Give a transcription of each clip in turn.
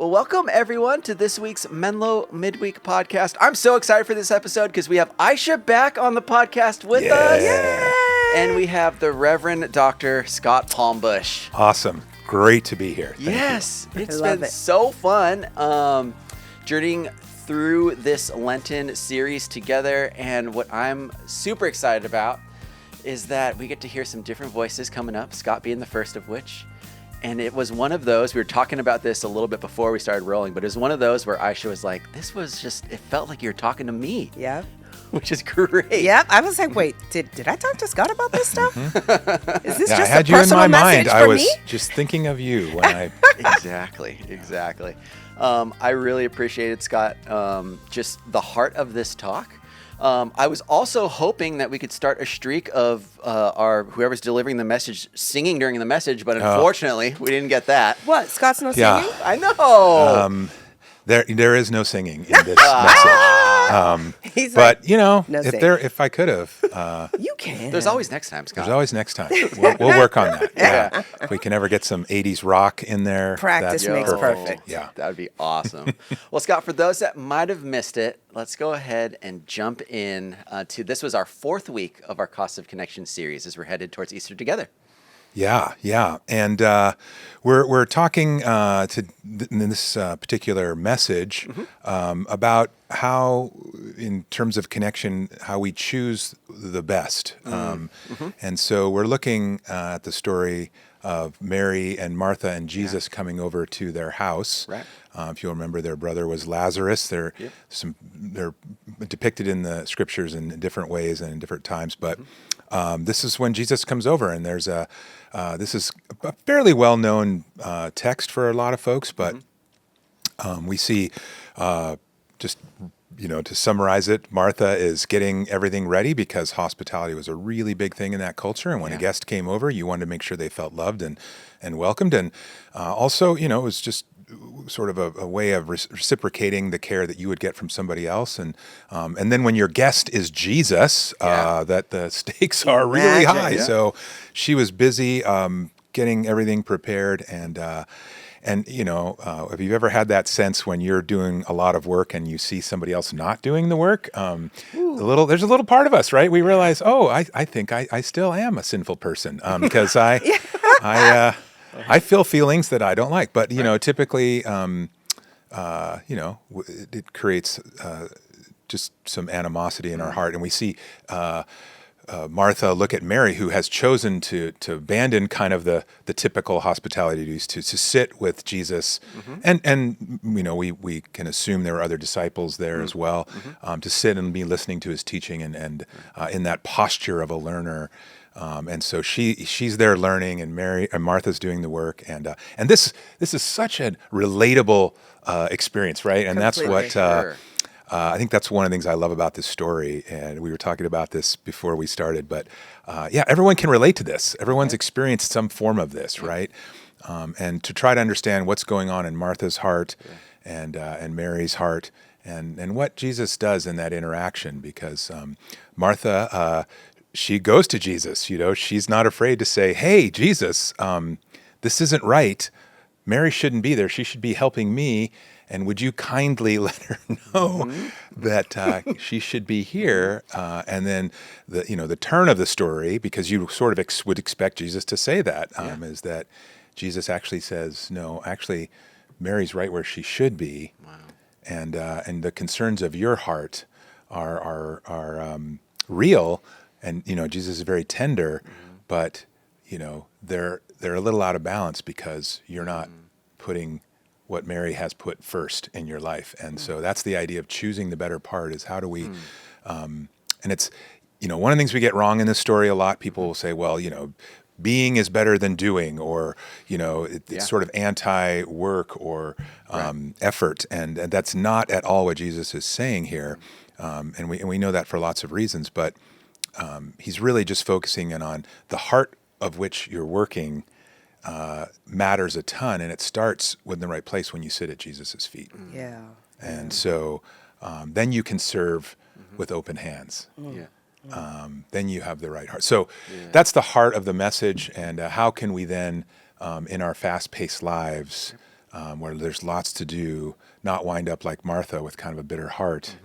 Well, welcome everyone to this week's Menlo Midweek podcast. I'm so excited for this episode because we have Aisha back on the podcast with us. Yay! And we have the Reverend Dr. Scott Palmbush. Awesome. Great to be here. Yes, it's been so fun journeying through this Lenten series together. And what I'm super excited about is that we get to hear some different voices coming up, Scott being the first of which. And it was one of those, we were talking about this a little bit before we started rolling, but it was one of those where Aisha was like, this was just, it felt like you were talking to me. Yeah. Which is great. Yeah. I was like, wait, did I talk to Scott about this stuff? Is this just I had a you in personal my message mind. for I was me? just thinking of you when I. Exactly. I really appreciated, Scott, just the heart of this talk. I was also hoping that we could start a streak of our whoever's delivering the message singing during the message, but unfortunately, we didn't get that. What? Scott's no Yeah. singing? I know. There is no singing in this message. He's But like, you know, no singing. if I could have, You can. There's always next time, Scott. there's always next time. We'll work on that. Yeah. If we can ever get some '80s rock in there, Practice that's makes perfect. Yeah. That would be awesome. Well, Scott, for those that might have missed it, let's go ahead and jump in to this was our 4th week of our Cost of Connection series as we're headed towards Easter together. Yeah, and we're talking in this particular message about how, in terms of connection, how we choose the best. And so we're looking at the story of Mary and Martha and Jesus coming over to their house. Right. If you'll remember, their brother was Lazarus. They're depicted in the scriptures in different ways and in different times, but this is when Jesus comes over, and there's this is a fairly well-known text for a lot of folks, but we see, just, to summarize it, Martha is getting everything ready because hospitality was a really big thing in that culture, and when a guest came over, you wanted to make sure they felt loved and welcomed, and also, it was just sort of a way of reciprocating the care that you would get from somebody else, and then when your guest is Jesus, that the stakes are really high. Yeah. So she was busy getting everything prepared, and have you ever had that sense when you're doing a lot of work and you see somebody else not doing the work? There's a little part of us, right? We realize, I think I still am a sinful person because I feel feelings that I don't like, but typically, it creates just some animosity in our heart, and we see Martha look at Mary, who has chosen to abandon kind of the typical hospitality duties to sit with Jesus, and we can assume there were other disciples there as well, to sit and be listening to his teaching and in that posture of a learner. And so she's there learning, and Martha's doing the work, and this is such a relatable experience, right? And Completely. that's what I think that's one of the things I love about this story. And we were talking about this before we started, but everyone can relate to this. Everyone's experienced some form of this, right? And to try to understand what's going on in Martha's heart and Mary's heart, and what Jesus does in that interaction, because Martha. She goes to Jesus, she's not afraid to say, hey, Jesus, this isn't right. Mary shouldn't be there. She should be helping me. And would you kindly let her know that she should be here? And then the turn of the story, because you sort of would expect Jesus to say that, is that Jesus actually says, no, actually, Mary's right where she should be. Wow. And the concerns of your heart are real. And Jesus is very tender, but they're a little out of balance because you're not putting what Mary has put first in your life. And so that's the idea of choosing the better part, is how do we and it's one of the things we get wrong in this story a lot. People will say, well, being is better than doing, or it's sort of anti-work or effort, and that's not at all what Jesus is saying here. And we know that for lots of reasons, but he's really just focusing in on the heart of which you're working matters a ton, and it starts with the right place when you sit at Jesus' feet. Yeah. And so then you can serve with open hands. Then you have the right heart. So that's the heart of the message, and how can we then, in our fast-paced lives, where there's lots to do, not wind up like Martha with kind of a bitter heart,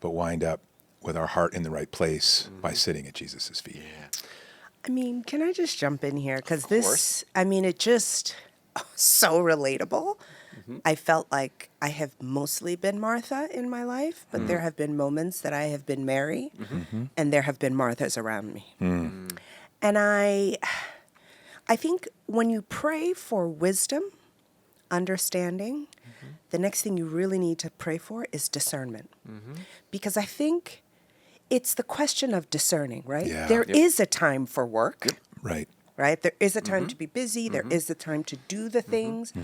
but wind up with our heart in the right place by sitting at Jesus' feet. Yeah. I mean, can I just jump in here? Because course. it just so relatable. I felt like I have mostly been Martha in my life, but there have been moments that I have been Mary, and there have been Marthas around me. And I think when you pray for wisdom, understanding, the next thing you really need to pray for is discernment. Because I think it's the question of discerning, right? Yeah. There is a time for work. Right. Right? There is a time to be busy. There is a time to do the things.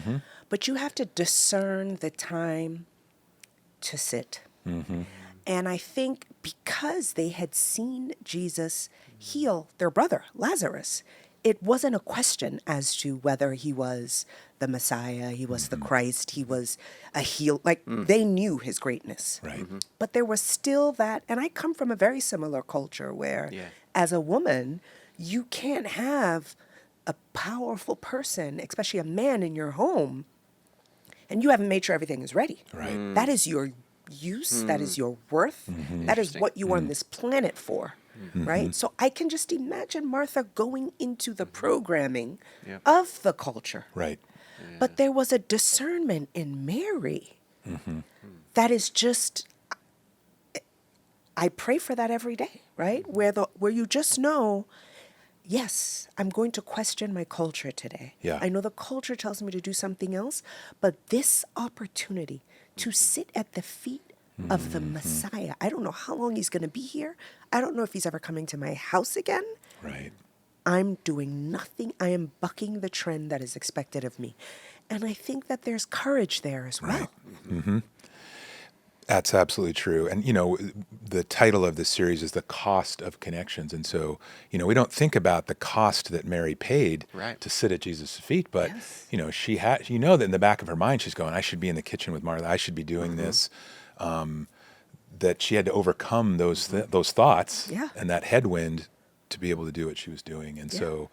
But you have to discern the time to sit. And I think because they had seen Jesus heal their brother, Lazarus, it wasn't a question as to whether he was the Messiah, he was the Christ, he was a heal. Like, they knew his greatness. Right. But there was still that, and I come from a very similar culture where, as a woman, you can't have a powerful person, especially a man in your home, and you haven't made sure everything is ready. Right. That is your use, that is your worth, that is what you are on this planet for, right? So I can just imagine Martha going into the programming of the culture. Right. But there was a discernment in Mary that is just, I pray for that every day, right? Where you just know, yes, I'm going to question my culture today. Yeah. I know the culture tells me to do something else, but this opportunity to sit at the feet of the Messiah, I don't know how long he's going to be here. I don't know if he's ever coming to my house again. Right. I'm doing nothing. I am bucking the trend that is expected of me. And I think that there's courage there as well. That's absolutely true. And, the title of this series is The Cost of Connections. And so, we don't think about the cost that Mary paid to sit at Jesus' feet. But, she had, that in the back of her mind, she's going, I should be in the kitchen with Martha. I should be doing this. That she had to overcome those thoughts and that headwind to be able to do what she was doing. And so,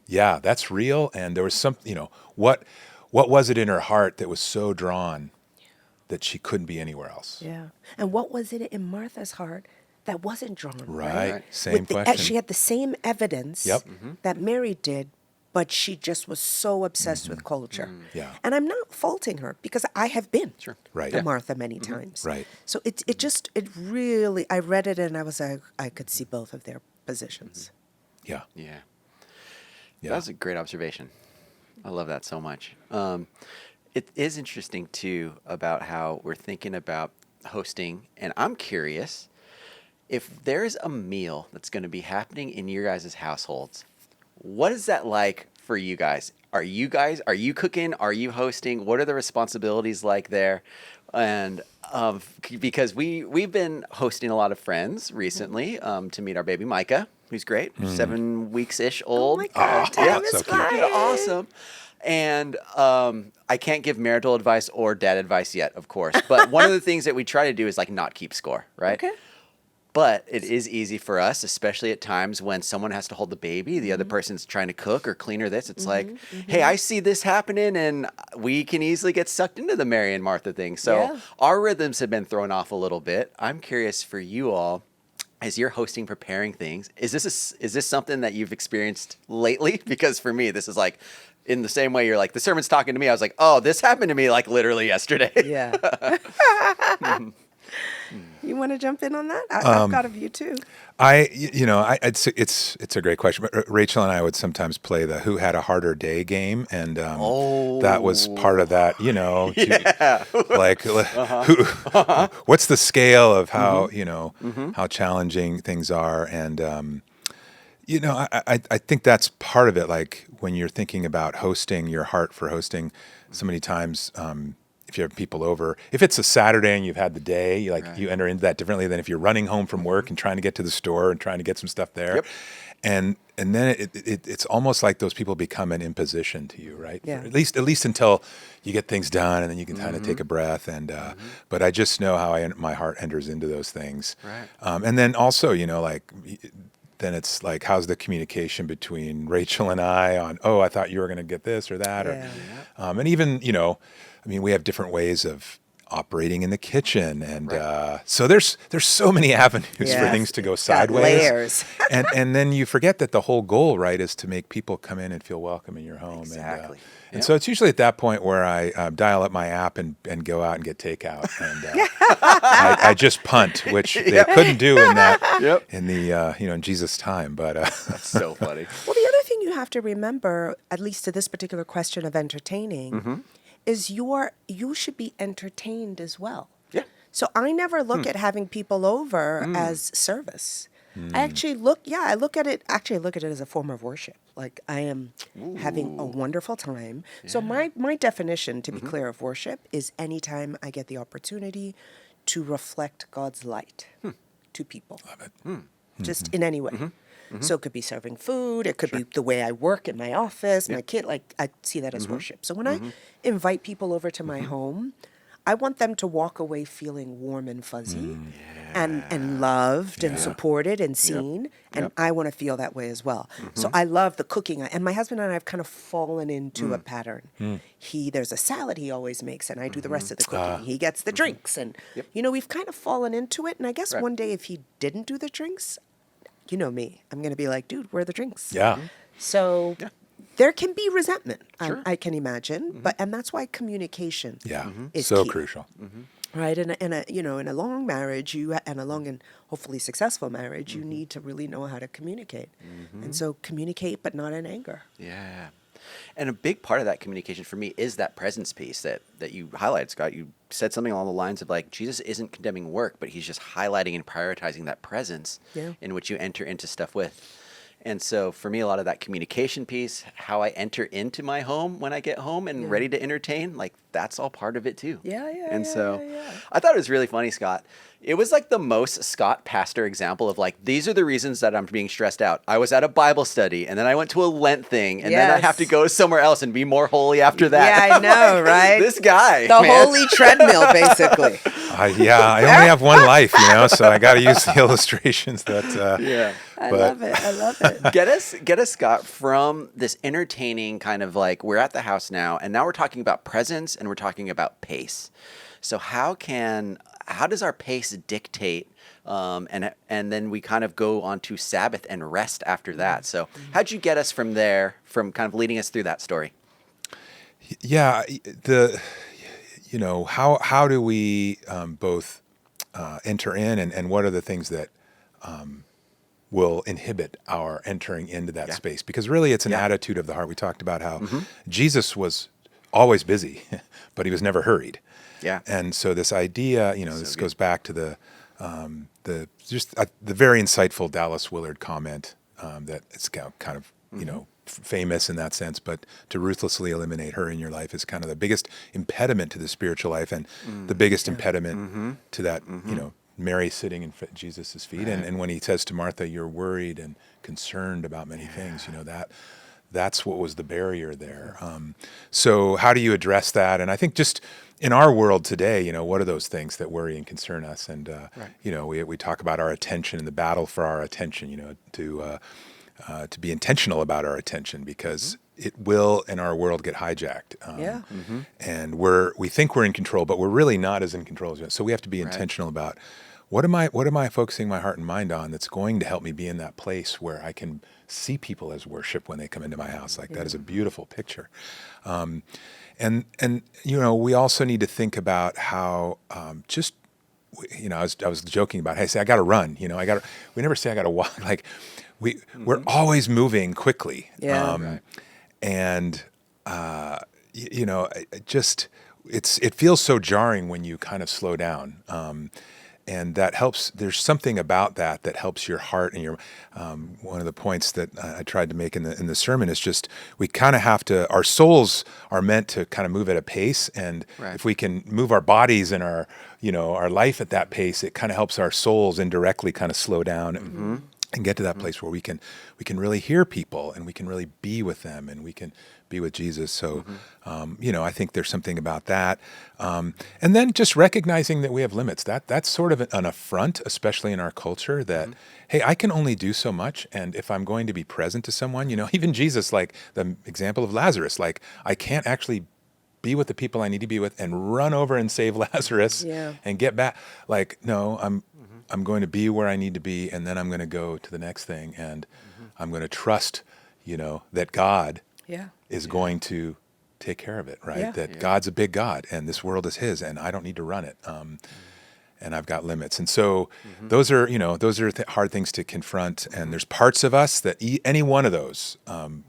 that's real. And there was some, what was it in her heart that was so drawn that she couldn't be anywhere else? Yeah. And what was it in Martha's heart that wasn't drawn? Right. Same question. She had the same evidence that Mary did, but she just was so obsessed with culture. Yeah. And I'm not faulting her because I have been Right. to Martha many times. Right. So it really, I read it and I was like, I could see both of their positions. Yeah. That was a great observation. I love that so much. It is interesting, too, about how we're thinking about hosting. And I'm curious, if there's a meal that's going to be happening in your guys' households, what is that like for you guys? Are you cooking? Are you hosting? What are the responsibilities like there? And because we've been hosting a lot of friends recently to meet our baby Micah, who's great, 7 weeks-ish old. Oh my God, time is so cute. flying. Awesome. And I can't give marital advice or dad advice yet, of course. But one of the things that we try to do is not keep score, right? Okay. But it is easy for us, especially at times when someone has to hold the baby, the other person's trying to cook or clean or this. It's like, hey, I see this happening, and we can easily get sucked into the Mary and Martha thing. So our rhythms have been thrown off a little bit. I'm curious for you all, as you're hosting, preparing things, is this something that you've experienced lately? Because for me, this is in the same way you're the sermon's talking to me. I was like, oh, this happened to me literally yesterday. Yeah. You want to jump in on that? I've got a view too. It's a great question. But Rachel and I would sometimes play the "Who Had a Harder Day" game, and that was part of that. What's the scale of how how challenging things are, and I think that's part of it. Like when you're thinking about hosting, your heart for hosting, so many times. If you have people over, if it's a Saturday and you've had the day, you enter into that differently than if you're running home from work and trying to get to the store and trying to get some stuff there. And then it's almost like those people become an imposition to you, right? Yeah. At least until you get things done, and then you can kind of take a breath. And but I just know how my heart enters into those things. Right. And then also, then it's like, how's the communication between Rachel and I on, oh, I thought you were going to get this or that, Yeah. and even, I mean, we have different ways of operating in the kitchen, and so there's so many avenues for Yes. things to go It's got sideways. layers. and then you forget that the whole goal, right, is to make people come in and feel welcome in your home. Exactly. And so it's usually at that point where I dial up my app and go out and get takeout, and I just punt, which they couldn't do in that in the in Jesus' time. But That's so funny. Well, the other thing you have to remember, at least to this particular question of entertaining, is you should be entertained as well. Yeah. So I never look at having people over as service. I actually look at it as a form of worship. Like I am having a wonderful time. So my definition, to be clear, of worship is anytime I get the opportunity to reflect God's light to people. love it. Just in any way. So it could be serving food, it could be the way I work in my office, my kid, like I see that as worship. So when I invite people over to my home, I want them to walk away feeling warm and fuzzy and loved and supported and seen. And I want to feel that way as well. So I love the cooking. And my husband and I have kind of fallen into a pattern. There's a salad he always makes, and I do the rest of the cooking. He gets the drinks. And, we've kind of fallen into it. And I guess one day if he didn't do the drinks, you know me, I'm going to be like, dude, where are the drinks? Yeah. So there can be resentment, I can imagine, and that's why communication is so key. crucial. Right, in a long marriage, and a long and hopefully successful marriage, you need to really know how to communicate, and so communicate, but not in anger. Yeah. And a big part of that communication for me is that presence piece that you highlighted, Scott. You said something along the lines of like, Jesus isn't condemning work, but he's just highlighting and prioritizing that presence in which you enter into stuff with. And so for me, a lot of that communication piece, how I enter into my home when I get home and ready to entertain, like that's all part of it too. I thought it was really funny, Scott. It was like the most Scott pastor example of like, these are the reasons that I'm being stressed out. I was at a Bible study and then I went to a Lent thing and then I have to go somewhere else and be more holy after that. Yeah, I know, right? This guy. The holy treadmill, basically. I only have one life, so I got to use the illustrations that. I love it. Get us, Scott, from this entertaining kind of like, we're at the house now, and now we're talking about presence and we're talking about pace. So how does our pace dictate, and then we kind of go on to Sabbath and rest after that. So how'd you get us from there, from kind of leading us through that story? Yeah, how do we both enter in, and what are the things that will inhibit our entering into that space? Because really it's an attitude of the heart. We talked about how Jesus was always busy, but he was never hurried. Yeah. And so this idea, this goes back to the very insightful Dallas Willard comment that it's kind of, famous in that sense, but to ruthlessly eliminate her in your life is kind of the biggest impediment to the spiritual life, and the biggest impediment to that, Mary sitting in Jesus' feet. And when he says to Martha, you're worried and concerned about many things, that's what was the barrier there. So how do you address that? And I think just in our world today, what are those things that worry and concern us? And, we talk about our attention and the battle for our attention, to be intentional about our attention, because it will in our world get hijacked. And we think we're in control, but we're really not as in control as we are. So we have to be intentional about what am I focusing my heart and mind on that's going to help me be in that place where I can see people as worship when they come into my house. Like that is a beautiful picture. And we also need to think about how I was joking about, hey, say I got to run. We never say I got to walk. Like we're always moving quickly. And it feels so jarring when you kind of slow down. And that helps. There's something about that helps your heart and your. One of the points that I tried to make in the sermon is just we kind of have to. Our souls are meant to kind of move at a pace, and if we can move our bodies and our life at that pace, it kind of helps our souls indirectly kind of slow down. And get to that place where we can really hear people, and we can really be with them, and we can be with Jesus. So, I think there's something about that. And then just recognizing that we have limits. That's sort of an affront, especially in our culture, that, hey, I can only do so much. And if I'm going to be present to someone, even Jesus, like the example of Lazarus, like I can't actually be with the people I need to be with and run over and save Lazarus and get back. Like, no, I'm going to be where I need to be, and then I'm going to go to the next thing, and I'm going to trust, that God is going to take care of it, right? Yeah. That God's a big God, and this world is His, and I don't need to run it. And I've got limits. And so those are hard things to confront. And there's parts of us that any one of those,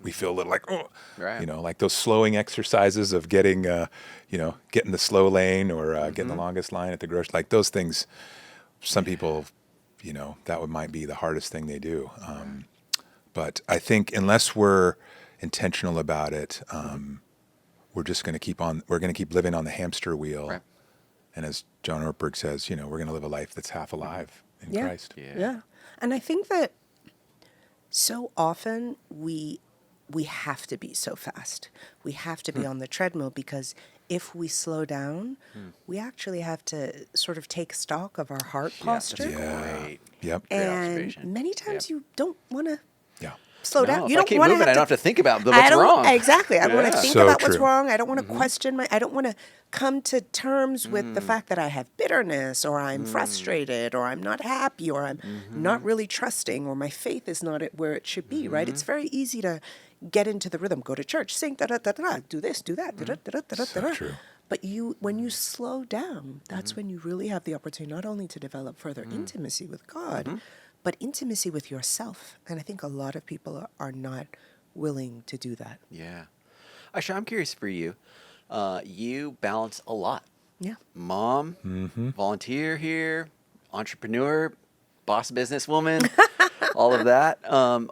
we feel a little like, oh, right. Like those slowing exercises of getting the slow lane or getting the longest line at the grocery, like those things, some people, that might be the hardest thing they do. But I think unless we're intentional about it, we're just going to keep living on the hamster wheel. Right. And as John Ortberg says, we're going to live a life that's half alive in Christ. Yeah. And I think that so often we have to be so fast. We have to be on the treadmill, because if we slow down, we actually have to sort of take stock of our heart posture. Great. Yep. Great And observation. many times you don't want to Yeah. slow down. If You I don't keep want moving, I don't have to think about what's wrong. Exactly. I don't want to think So about what's true. wrong. I don't want to question I don't want to come to terms with the fact that I have bitterness, or I'm frustrated, or I'm not happy, or I'm not really trusting, or my faith is not where it should be, right? It's very easy to get into the rhythm, go to church, sing, da-da-da-da-da, do this, do that, da-da-da-da-da-da. So true. But when you slow down, that's when you really have the opportunity not only to develop further intimacy with God, but intimacy with yourself. And I think a lot of people are not willing to do that. Yeah. Aisha, I'm curious for you. You balance a lot. Yeah. Mom, volunteer here, entrepreneur, boss businesswoman, all of that.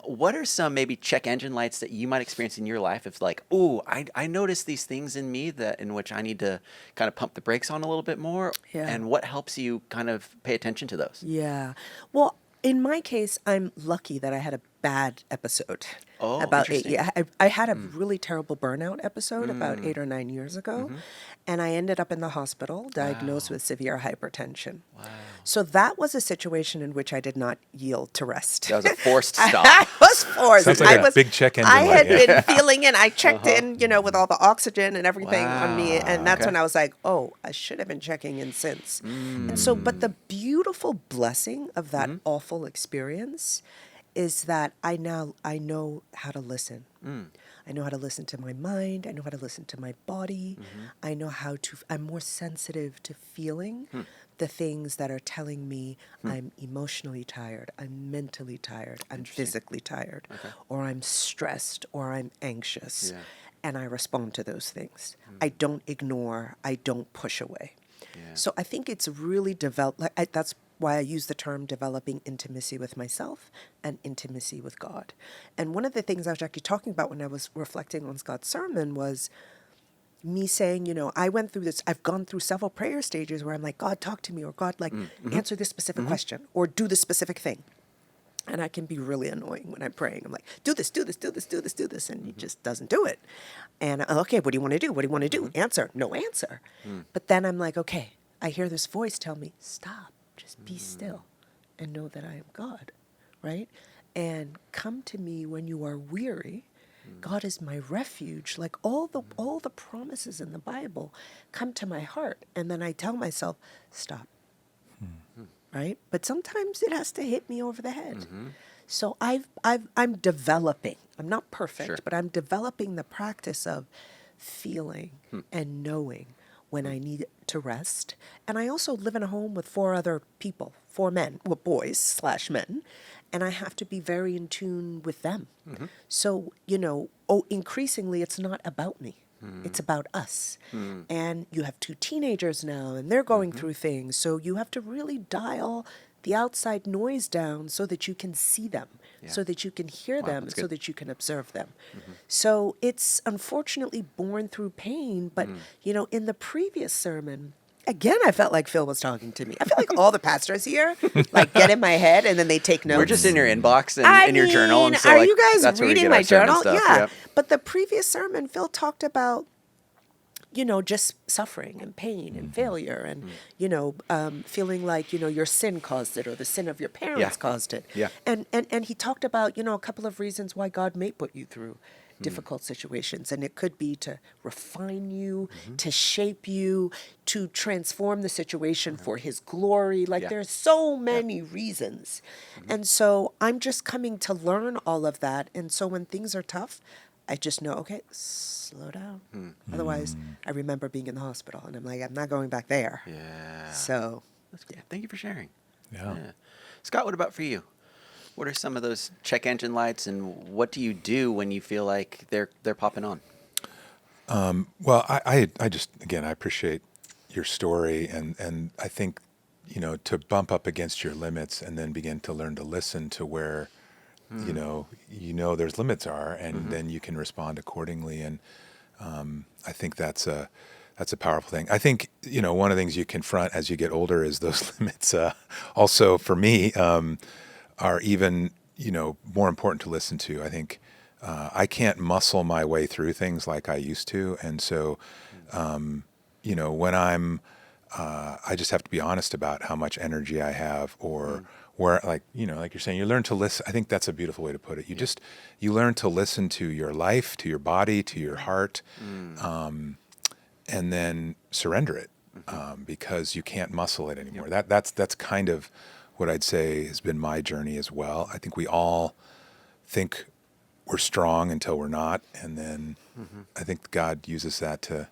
What are some maybe check engine lights that you might experience in your life if like, oh, I notice these things in me in which I need to kind of pump the brakes on a little bit more? Yeah. And what helps you kind of pay attention to those? Yeah. Well, in my case, I'm lucky that I had a bad episode. Oh, about interesting. 8 years. I had a really terrible burnout episode about 8 or 9 years ago, and I ended up in the hospital diagnosed with severe hypertension. Wow. So that was a situation in which I did not yield to rest. That was a forced stop. I was forced. Sounds like I a was, big check engine I light, had been feeling in. I checked in, with all the oxygen and everything on me, Wow. and that's Okay. when I was like, oh, I should have been checking in since. And so, but the beautiful blessing of that awful experience is that I know how to listen. I know how to listen to my mind. I know how to listen to my body. I know I'm more sensitive to feeling the things that are telling me I'm emotionally tired, I'm mentally tired, I'm physically tired, or I'm stressed, or I'm anxious. Yeah. And I respond to those things. I don't ignore, I don't push away. Yeah. So I think it's really developed. That's why I use the term developing intimacy with myself and intimacy with God. And one of the things I was actually talking about when I was reflecting on Scott's sermon was me saying, I went through this, I've gone through several prayer stages where I'm like, God, talk to me, or God, answer this specific question, or do this specific thing. And I can be really annoying when I'm praying. I'm like, do this, do this, do this, do this, do this. And he just doesn't do it. And okay, what do you want to do? What do you want to do? Answer. No answer. But then I'm like, okay, I hear this voice tell me, stop, just be still and know that I am God, right? And come to me when you are weary. God is my refuge. Like all the promises in the Bible come to my heart. And then I tell myself, stop. Right? But sometimes it has to hit me over the head. So I'm developing. I'm not perfect, Sure. but I'm developing the practice of feeling and knowing when I need to rest. And I also live in a home with 4 other people, 4 men, well, boys / men, and I have to be very in tune with them. So, increasingly it's not about me. It's about us. And you have 2 teenagers now, and they're going through things. So you have to really dial the outside noise down so that you can see them, so that you can hear them, that's so good. that you can observe them. So it's unfortunately born through pain. But, in the previous sermon, Again, I felt like Phil was talking to me. I feel like all the pastors here like get in my head and then they take notes. We're just in your inbox and in your journal. And so, are like, you guys that's where we reading get my our sermon journal? stuff. Yeah. Yep. But the previous sermon, Phil talked about, just suffering and pain and failure and, feeling like, your sin caused it or the sin of your parents caused it. Yeah. And he talked about, a couple of reasons why God may put you through difficult situations. And it could be to refine you, to shape you, to transform the situation for his glory. Like there's so many reasons. And so I'm just coming to learn all of that. And so when things are tough, I just know, okay, slow down. Otherwise, I remember being in the hospital and I'm like, I'm not going back there. Yeah. So That's good. Thank you for sharing. Yeah. Scott, what about for you? What are some of those check engine lights, and what do you do when you feel like they're popping on? Well, I just, again, I appreciate your story, and I think, to bump up against your limits and then begin to learn to listen to where, there's limits are, and then you can respond accordingly. And I think that's a powerful thing. I think, one of the things you confront as you get older is those limits. Also, for me, are even, more important to listen to. I think I can't muscle my way through things like I used to. And so, when I just have to be honest about how much energy I have or where, like you're saying, you learn to listen. I think that's a beautiful way to put it. You learn to listen to your life, to your body, to your heart, and then surrender it because you can't muscle it anymore. That's kind of what I'd say has been my journey as well. I think we all think we're strong until we're not, and then I think God uses that to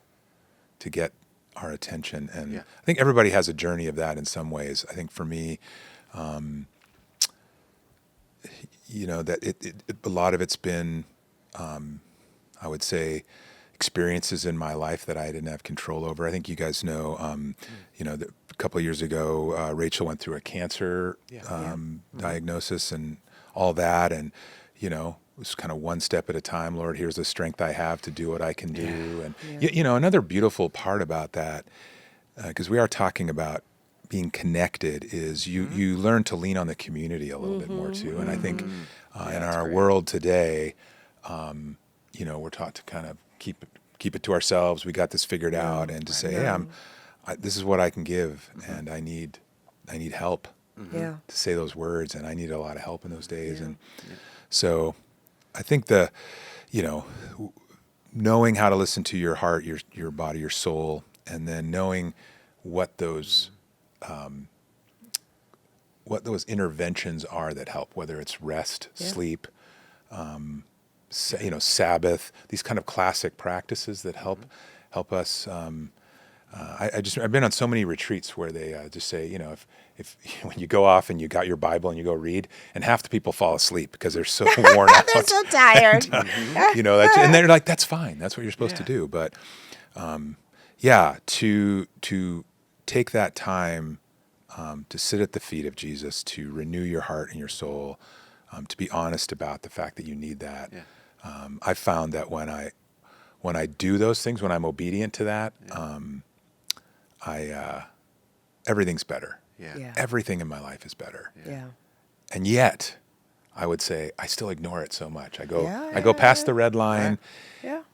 get our attention. And I think everybody has a journey of that in some ways. I think for me, that a lot of it's been, I would say, experiences in my life that I didn't have control over. I think you guys know, a couple of years ago, Rachel went through a cancer diagnosis and all that. And, it was kind of one step at a time. Lord, here's the strength I have to do what I can do. And, another beautiful part about that, because we are talking about being connected, is you learn to lean on the community a little bit more too. And I think in our world today, we're taught to kind of keep it to ourselves. We got this figured out, and to say, hey, this is what I can give, and I need help to say those words, and I need a lot of help in those days. And so I think knowing how to listen to your heart, your body, your soul, and then knowing what those interventions are that help, whether it's rest, sleep, Sabbath, these kind of classic practices that help us. I've been on so many retreats where they just say, if when you go off and you got your Bible and you go read, and half the people fall asleep because they're so worn out. They're so tired. And they're like, that's fine. That's what you're supposed to do. But to take that time to sit at the feet of Jesus, to renew your heart and your soul, to be honest about the fact that you need that. I've found that when I do those things, when I'm obedient to that, everything's better. Everything in my life is better. And yet, I would say I still ignore it so much. I go past the red line,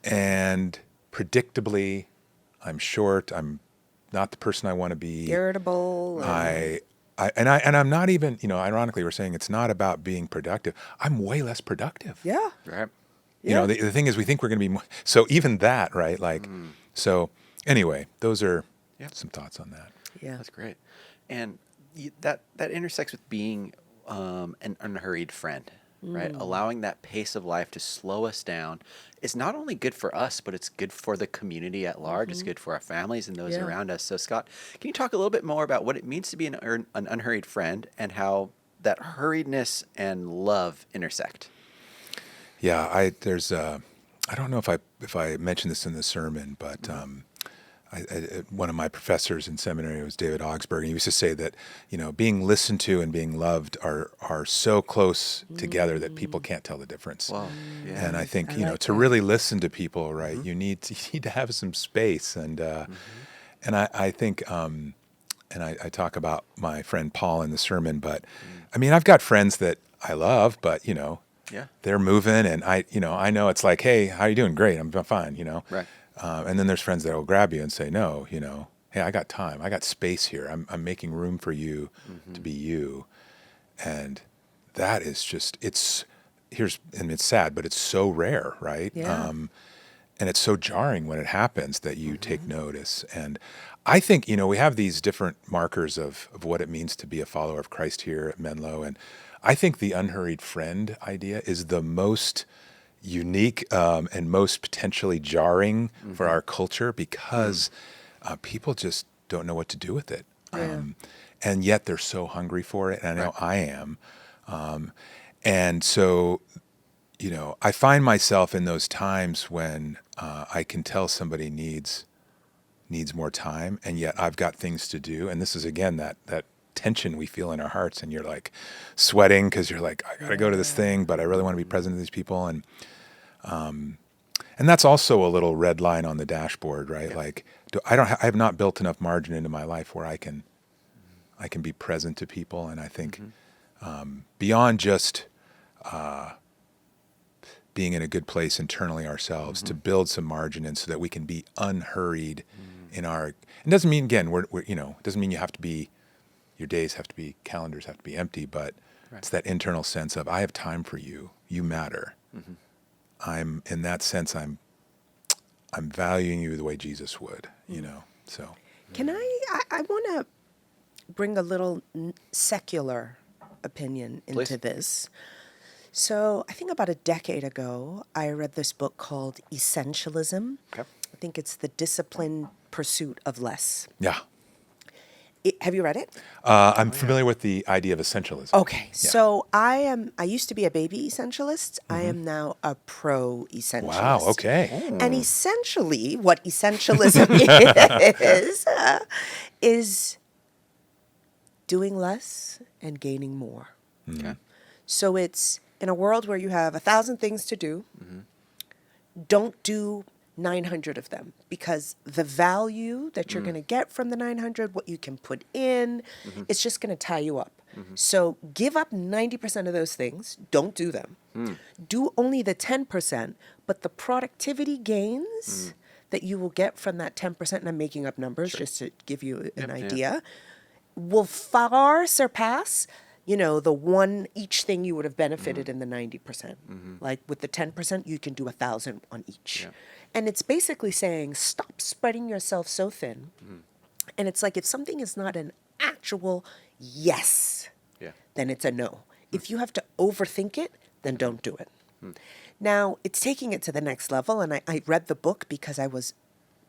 and predictably, I'm short. I'm not the person I want to be. Irritable. I'm not even, ironically, we're saying it's not about being productive. I'm way less productive. Yeah. Right. The thing is, we think we're going to be more. So even that, right? So anyway, those are some thoughts on that. Yeah. That's great. And that intersects with being an unhurried friend, right? Allowing that pace of life to slow us down is not only good for us, but it's good for the community at large. It's good for our families and those around us. So, Scott, can you talk a little bit more about what it means to be an unhurried friend and how that hurriedness and love intersect? Yeah, I don't know if I mentioned this in the sermon, but one of my professors in seminary was David Augsburg, and he used to say that being listened to and being loved are so close together that people can't tell the difference. Wow. Yeah. And I think to really listen to people, right, you need to have some space, and And I think, and I talk about my friend Paul in the sermon, but I mean, I've got friends that I love, but Yeah. they're moving, and I know it's like, hey, how you doing? Great, I'm fine, Right. And then there's friends that will grab you and say, no, hey, I got time, I got space here. I'm making room for you to be you, and that is just and it's sad, but it's so rare, right? Yeah. And it's so jarring when it happens that you take notice. And I think, we have these different markers of what it means to be a follower of Christ here at Menlo. And I think the unhurried friend idea is the most unique and most potentially jarring for our culture, because people just don't know what to do with it. Yeah. And yet they're so hungry for it. And I know I am. And so, I find myself in those times when I can tell somebody needs more time, and yet I've got things to do. And this is, again, that tension we feel in our hearts, and you're like sweating because you're like, I got to go to this thing, but I really want to be present to these people. And that's also a little red line on the dashboard, right? Yeah. Like, I have not built enough margin into my life where I can be present to people. And I think beyond just being in a good place internally ourselves, to build some margin in so that we can be unhurried in our. It doesn't mean, again, we're it doesn't mean you have to be, your days have to be, calendars have to be empty, but it's that internal sense of, I have time for you. You matter. I'm, in that sense, I'm valuing you the way Jesus would, so. Can I want to bring a little secular opinion into Please. this. So I think about a decade ago, I read this book called Essentialism. Okay. I think it's The Disciplined Pursuit of Less. Yeah. Have you read it? I'm familiar with the idea of essentialism. Okay. Yeah. So I used to be a baby essentialist. I am now a pro essentialist. Wow. Okay. And essentially, what essentialism is doing less and gaining more. Okay. So it's in a world where you have 1,000 things to do, don't do 900 of them, because the value that you're going to get from the 900, what you can put in, it's just going to tie you up. So give up 90% of those things. Don't do them. Do only the 10%, but the productivity gains that you will get from that 10%, and I'm making up numbers just to give you an idea, will far surpass the one each thing you would have benefited in the 90%. Like with the 10%, you can do 1,000 on each. Yeah. And it's basically saying, stop spreading yourself so thin. And it's like, if something is not an actual yes, then it's a no. If you have to overthink it, then don't do it. Now, it's taking it to the next level. And I read the book because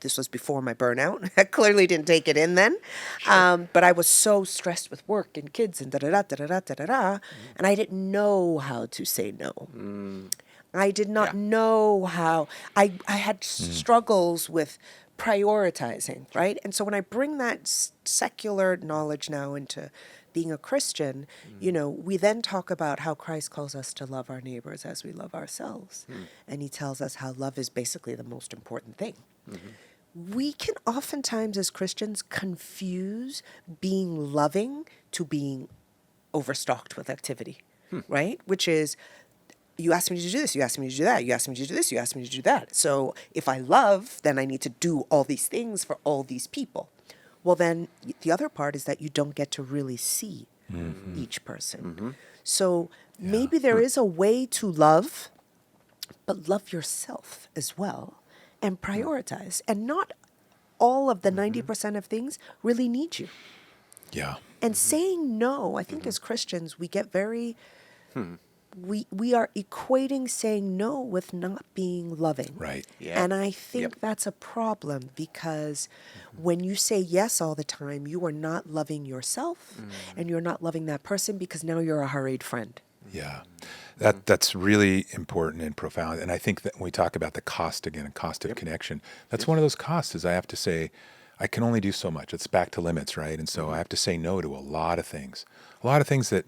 this was before my burnout. I clearly didn't take it in then. Sure. But I was so stressed with work and kids and da-da-da. And I didn't know how to say no. I did not know how. I had struggles with prioritizing, right? And so when I bring that secular knowledge now into being a Christian, we then talk about how Christ calls us to love our neighbors as we love ourselves. And he tells us how love is basically the most important thing. We can oftentimes, as Christians, confuse being loving to being overstocked with activity, right? Which is, you asked me to do this, you asked me to do that, you asked me to do this, you asked me to do that. So if I love, then I need to do all these things for all these people. Well, then the other part is that you don't get to really see each person. So maybe there is a way to love, but love yourself as well. And prioritize. And not all of the 90% of things really need you. Yeah. And saying no, I think as Christians, we get very, we are equating saying no with not being loving. Right. Yeah. And I think that's a problem, because when you say yes all the time, you are not loving yourself and you're not loving that person, because now you're a hurried friend. Yeah. That's really important and profound. And I think that when we talk about the cost again, a cost of connection, that's one of those costs, is I have to say, I can only do so much. It's back to limits, right? And so I have to say no to a lot of things that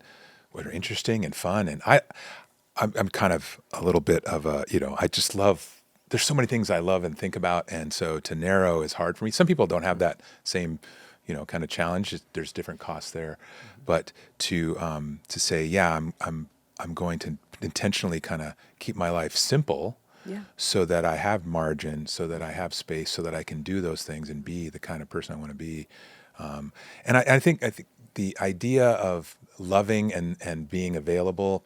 are interesting and fun. And I'm kind of a little bit of a, I just love there's so many things I love and think about, and so to narrow is hard for me. Some people don't have that same, kind of challenge. There's different costs there, but to say, yeah, I'm going to intentionally kind of keep my life simple, so that I have margin, so that I have space, so that I can do those things and be the kind of person I want to be. And I think the idea of loving and being available,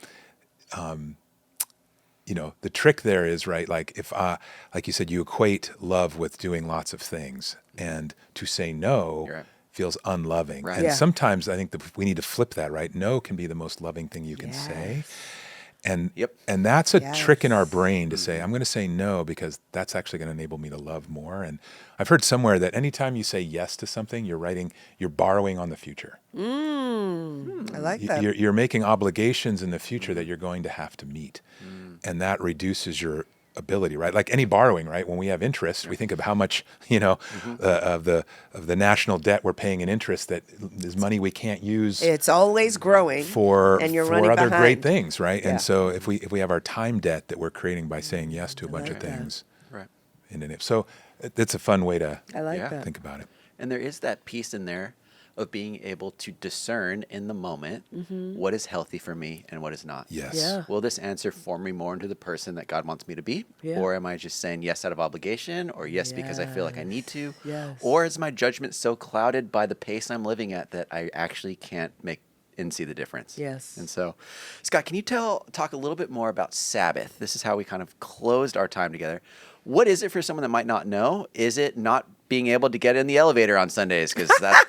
the trick there is, right, like if like you said, you equate love with doing lots of things, and to say no feels unloving. Right. And sometimes I think that we need to flip that, right? No can be the most loving thing you can say. And and that's a trick in our brain to say, I'm going to say no because that's actually going to enable me to love more. And I've heard somewhere that anytime you say yes to something, you're borrowing on the future. I like that. You're making obligations in the future that you're going to have to meet. And that reduces your ability, right? Like any borrowing, right? When we have interest, we think of how much, of the national debt we're paying in interest that is money we can't use. It's always growing for and you're for running other behind. great things, right? Yeah. And so if we have our time debt that we're creating by saying yes to a bunch of things, so it's a fun way to think about it. And there is that piece in there of being able to discern in the moment what is healthy for me and what is not. Yes. Yeah. Will this answer form me more into the person that God wants me to be? Or am I just saying yes out of obligation, or yes because I feel like I need to? Yes. Or is my judgment so clouded by the pace I'm living at that I actually can't make and see the difference? Yes. And so, Scott, can you talk a little bit more about Sabbath? This is how we kind of closed our time together. What is it for someone that might not know? Is it not being able to get in the elevator on Sundays? Because that,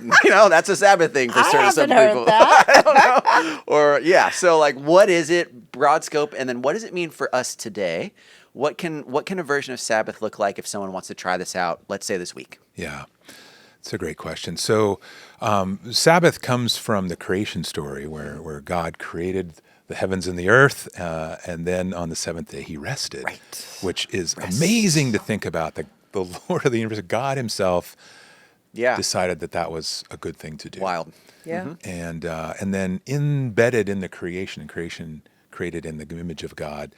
that's a Sabbath thing for some people. I don't know. Or, so like, what is it, broad scope? And then what does it mean for us today? What can a version of Sabbath look like if someone wants to try this out, let's say this week? Yeah, it's a great question. So Sabbath comes from the creation story where God created the heavens and the earth, and then on the seventh day he rested, which is amazing to think about. The Lord of the universe, God himself, decided that was a good thing to do. Wild. Yeah. And then embedded in the creation created in the image of God,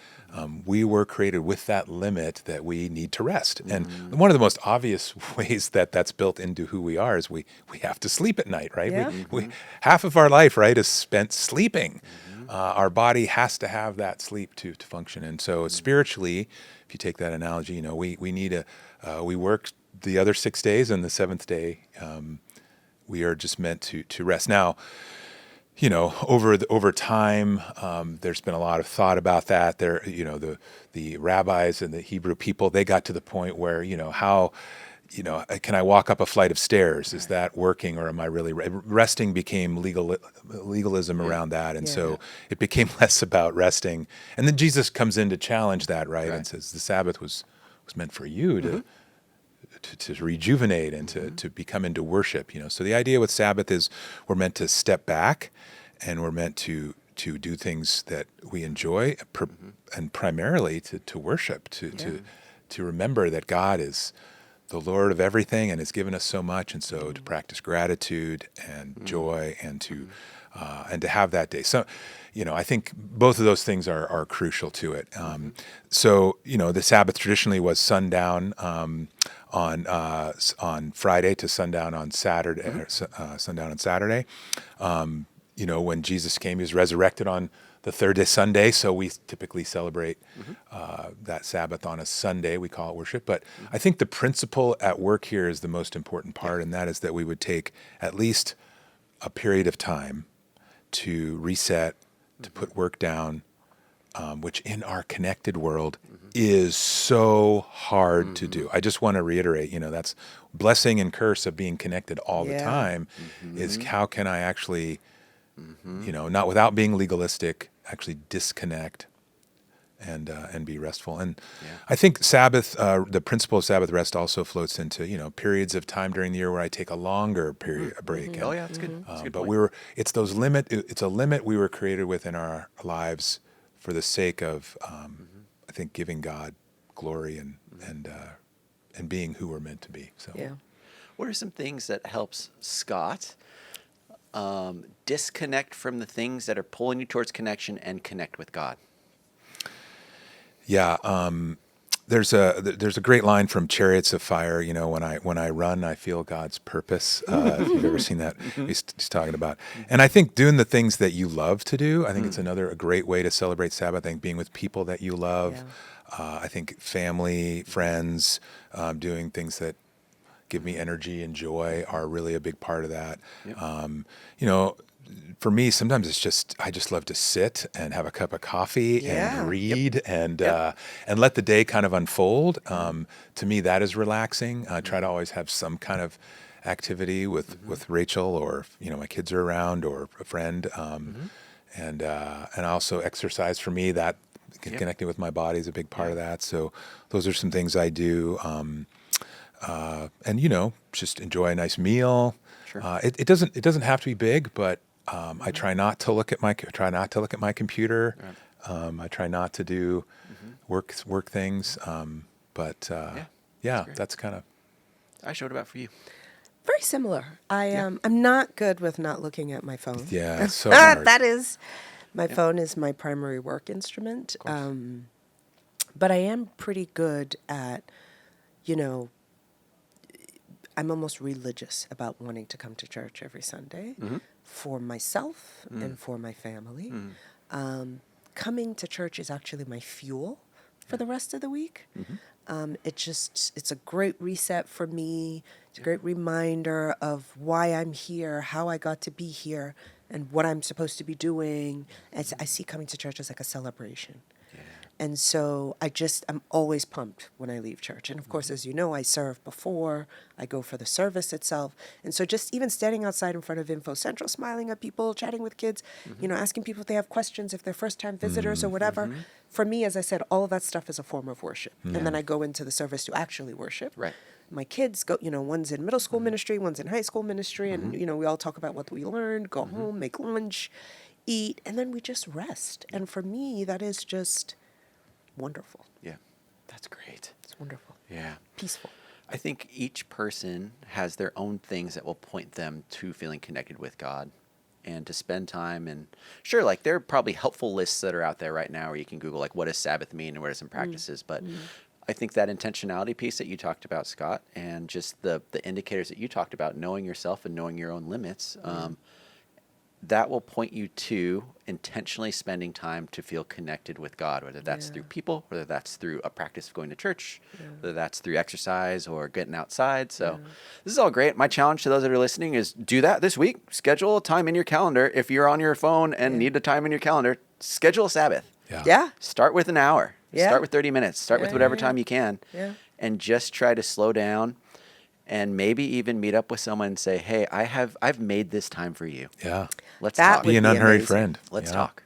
we were created with that limit that we need to rest. And one of the most obvious ways that's built into who we are is we have to sleep at night, right? Yeah. We half of our life, right, is spent sleeping. Our body has to have that sleep to function. And so spiritually, if you take that analogy, we need we work the other 6 days, and the seventh day we are just meant to rest. Now, over time, there's been a lot of thought about that. There, the rabbis and the Hebrew people, they got to the point where, how, can I walk up a flight of stairs? Is that working, or am I really resting? Became legalism around that, and so it became less about resting. And then Jesus comes in to challenge that, right? And says the Sabbath was meant for you to rejuvenate and to become into worship. So the idea with Sabbath is we're meant to step back, and we're meant to do things that we enjoy, and primarily to worship, to remember that God is the Lord of everything and has given us so much, and so to practice gratitude and joy, and to have that day. So, I think both of those things are crucial to it. So, the Sabbath traditionally was sundown on Friday to sundown on Saturday. Sundown on Saturday. When Jesus came, he was resurrected on the third day, Sunday. So we typically celebrate that Sabbath on a Sunday. We call it worship. But I think the principle at work here is the most important part, and that is that we would take at least a period of time to reset, to put work down, which in our connected world is so hard to do. I just want to reiterate, that's blessing and curse of being connected all the time, is how can I actually, not without being legalistic, actually disconnect and be restful. And I think Sabbath, the principle of Sabbath rest also floats into, periods of time during the year where I take a longer break. And, Oh yeah, that's good. That's a good but point. it's a limit we were created with in our lives for the sake of, I think, giving God glory and being who we're meant to be. So, What are some things that helps Scott disconnect from the things that are pulling you towards connection and connect with God? Yeah, there's a great line from Chariots of Fire. You know, when I run, I feel God's purpose. If you've ever seen that, he's talking about. And I think doing the things that you love to do, I think it's a great way to celebrate Sabbath. I think being with people that you love. I think family, friends, doing things that give me energy and joy are really a big part of that. You know, for me, sometimes I just love to sit and have a cup of coffee and read and let the day kind of unfold. To me, that is relaxing. I try to always have some kind of activity with Rachel, or my kids are around, or a friend. And also exercise for me, that connecting with my body is a big part of that. So those are some things I do. And just enjoy a nice meal. Sure. It doesn't have to be big, but I try not to look at my computer. Right. I try not to do work things. That's kind of. Aisha, what about for you? Very similar. I'm not good with not looking at my phone. Yeah, it's so hard. My phone is my primary work instrument. But I am pretty good at, I'm almost religious about wanting to come to church every Sunday for myself and for my family. Coming to church is actually my fuel for the rest of the week. It's a great reset for me. It's a great reminder of why I'm here, how I got to be here, and what I'm supposed to be doing. I see coming to church as like a celebration. And so I'm always pumped when I leave church. And of course, as you know, I serve before, I go for the service itself. And so just even standing outside in front of Info Central, smiling at people, chatting with kids, asking people if they have questions, if they're first-time visitors or whatever. For me, as I said, all of that stuff is a form of worship. And then I go into the service to actually worship. Right. My kids go, one's in middle school ministry, one's in high school ministry. And, we all talk about what we learned, go home, make lunch, eat, and then we just rest. And for me, that is just wonderful. Yeah, that's great. It's wonderful. Yeah. Peaceful. I think each person has their own things that will point them to feeling connected with God and to spend time. And sure, like there are probably helpful lists that are out there right now where you can Google like what does Sabbath mean and what are some practices. But I think that intentionality piece that you talked about, Scott, and just the indicators that you talked about, knowing yourself and knowing your own limits, that will point you to intentionally spending time to feel connected with God, whether that's through people, whether that's through a practice of going to church, whether that's through exercise or getting outside. So this is all great. My challenge to those that are listening is do that this week. Schedule a time in your calendar. If you're on your phone and need a time in your calendar, schedule a Sabbath. Yeah. Start with an hour. Yeah. Start with 30 minutes. Start with whatever time you can. Yeah. And just try to slow down. And maybe even meet up with someone and say, "Hey, I've made this time for you. Yeah. Let's That talk. would Be an be unhurried amazing. friend. Let's Yeah. talk.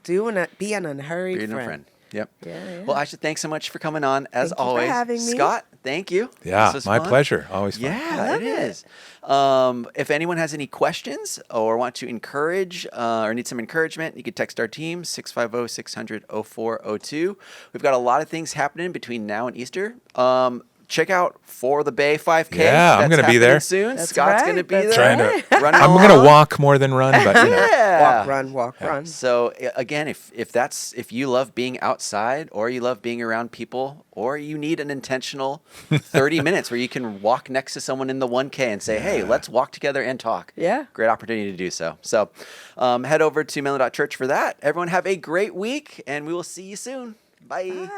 Be an unhurried Be a friend. Yep. Yeah. Well, Aisha, thanks so much for coming on, as Thank you for always. having me. Scott, thank you. Yeah, This was my fun. pleasure. Always fun. Yeah, Love it it. is. If anyone has any questions or want to encourage or need some encouragement, you can text our team, 650-600-0402. We've got a lot of things happening between now and Easter. Check out For the Bay 5K. Yeah, I'm That's gonna be happening there. soon. That's Scott's right, going to be that's there. Trying to. Running I'm gonna along. walk more than run, but Yeah. Walk, run. So again, if you love being outside or you love being around people or you need an intentional 30 minutes where you can walk next to someone in the 1K and say, hey, let's walk together and talk. Yeah. Great opportunity to do so. So head over to Menlo.church for that. Everyone have a great week and we will see you soon. Bye. Bye.